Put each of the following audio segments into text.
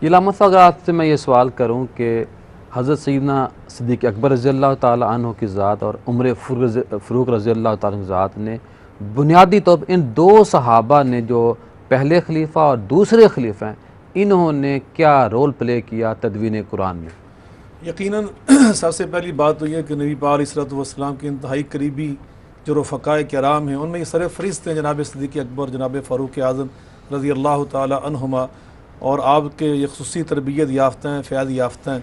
علامہ صاحب، اگر آپ سے میں یہ سوال کروں کہ حضرت سیدنا صدیق اکبر رضی اللہ تعالیٰ عنہ کی ذات اور عمر فاروق رضی اللہ تعالیٰ عنہ کی ذات نے بنیادی طور پر ان دو صحابہ نے جو پہلے خلیفہ اور دوسرے خلیفہ ہیں، انہوں نے کیا رول پلے کیا تدوین قرآن میں؟ یقیناً سب سے پہلی بات تو یہ کہ نبی پاک علیہ الصلوۃ والسلام کے انتہائی قریبی جو رفقائے کرام ہیں، ان میں یہ سر فہرست ہیں جناب صدیق اکبر، جناب فاروق اعظم رضی اللہ تعالی عنہما، اور آپ کے یہ خصوصی تربیت یافتہ ہیں، فیاض یافتہ ہیں۔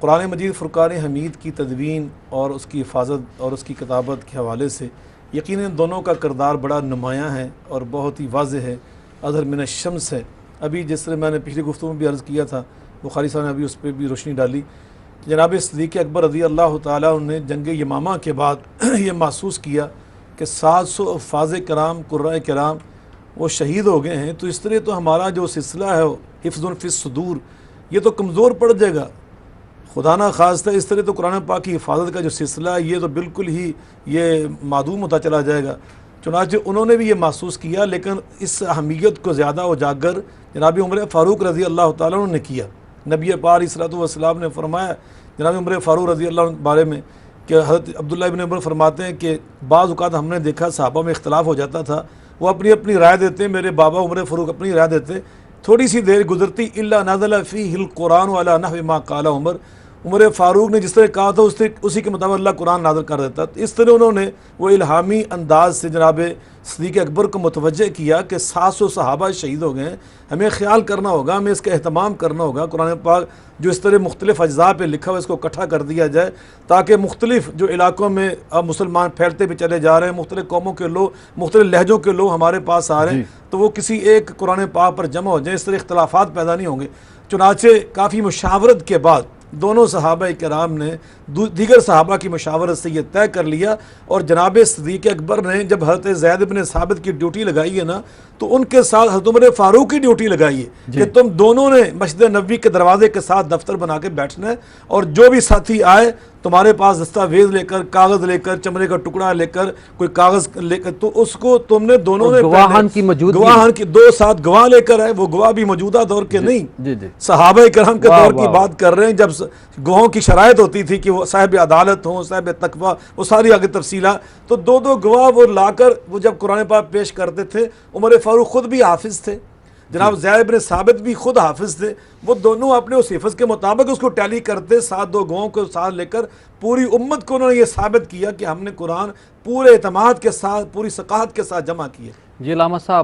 قرآن مجید فرقان حمید کی تدوین اور اس کی حفاظت اور اس کی کتابت کے حوالے سے یقیناً دونوں کا کردار بڑا نمایاں ہے اور بہت ہی واضح ہے، اظہر من الشمس ہے۔ ابھی جس طرح میں نے پچھلی گفتگو میں بھی عرض کیا تھا، بخاری صاحب نے ابھی اس پہ بھی روشنی ڈالی، جناب صدیق اکبر رضی اللہ تعالیٰ عنہ نے جنگ یمامہ کے بعد یہ محسوس کیا کہ 700 حفاظ کرام، قرۂ کرام وہ شہید ہو گئے ہیں، تو اس طرح تو ہمارا جو سلسلہ ہے حفظ فی الصدور یہ تو کمزور پڑ جائے گا، خدا نہ خواستہ اس طرح تو قرآن پاک کی حفاظت کا جو سلسلہ ہے یہ تو بالکل ہی یہ معدوم ہوتا چلا جائے گا۔ چنانچہ انہوں نے بھی یہ محسوس کیا، لیکن اس اہمیت کو زیادہ اجاگر جناب عمر فاروق رضی اللہ تعالیٰ عنہ نے کیا۔ نبی پاک علیہ الصلوۃ والسلام نے فرمایا جناب عمر فاروق رضی اللہ عنہ بارے میں کہ حضرت عبداللہ ابن عمر فرماتے ہیں کہ بعض اوقات ہم نے دیکھا صحابہ میں اختلاف ہو جاتا تھا، وہ اپنی اپنی رائے دیتے، میرے بابا عمر فاروق اپنی رائے دیتے، تھوڑی سی دیر گزرتی الا نزل فیہ القرآن علی نحو ما قال عمر فاروق نے جس طرح کہا تھا اسی کے مطابق اللہ قرآن نازل کر دیتا۔ اس طرح انہوں نے وہ الہامی انداز سے جناب صدیق اکبر کو متوجہ کیا کہ 700 صحابہ شہید ہو گئے ہیں، ہمیں خیال کرنا ہوگا، ہمیں اس کا اہتمام کرنا ہوگا، قرآن پاک جو اس طرح مختلف اجزاء پہ لکھا ہوا اس کو اکٹھا کر دیا جائے تاکہ مختلف جو علاقوں میں اب مسلمان پھیلتے بھی چلے جا رہے ہیں، مختلف قوموں کے لوگ، مختلف لہجوں کے لوگ ہمارے پاس آ رہے ہیں، تو وہ کسی ایک قرآن پاک پر جمع ہو جائیں، اس طرح اختلافات پیدا نہیں ہوں گے۔ چنانچہ کافی مشاورت کے بعد دونوں صحابہ کرام نے دیگر صحابہ کی مشاورت سے یہ طے کر لیا، اور جناب صدیق اکبر نے جب حضرت زید بن ثابت کی ڈیوٹی لگائی ہے نا، تو ان کے ساتھ حضرت عمر فاروق کی ڈیوٹی لگائی ہے کہ تم دونوں نے مسجد نبوی کے دروازے کے ساتھ دفتر بنا کے بیٹھنا ہے، اور جو بھی ساتھی آئے تمہارے پاس دستاویز لے کر، کاغذ لے کر، چمڑے کا ٹکڑا لے کر، کوئی کاغذ لے کر، تو اس کو تم نے دونوں نے گواہان کی موجودگی، گواہان کی دو ساتھ گواہ لے کر آئے، وہ گواہ بھی موجودہ دور کے نہیں، صحابہ کرام کے دور کی بات کر رہے ہیں، جب گواہوں کی شرائط ہوتی تھی کہ وہ صاحب عدالت ہوں، صاحب تقوی، وہ ساری آگے تفصیلات، تو دو دو گواہ وہ لا کر وہ جب قرآن پاک پیش کرتے تھے، عمر فاروق خود بھی حافظ تھے، جناب زید بن ثابت بھی خود حافظ تھے، وہ دونوں اپنے اس حفظ کے مطابق اس کو ٹیلی کرتے، ساتھ دو گواہوں کو ساتھ لے کر پوری امت کو انہوں نے یہ ثابت کیا کہ ہم نے قرآن پورے اعتماد کے ساتھ، پوری ثقافت کے ساتھ جمع کیا۔ جی علامہ صاحب،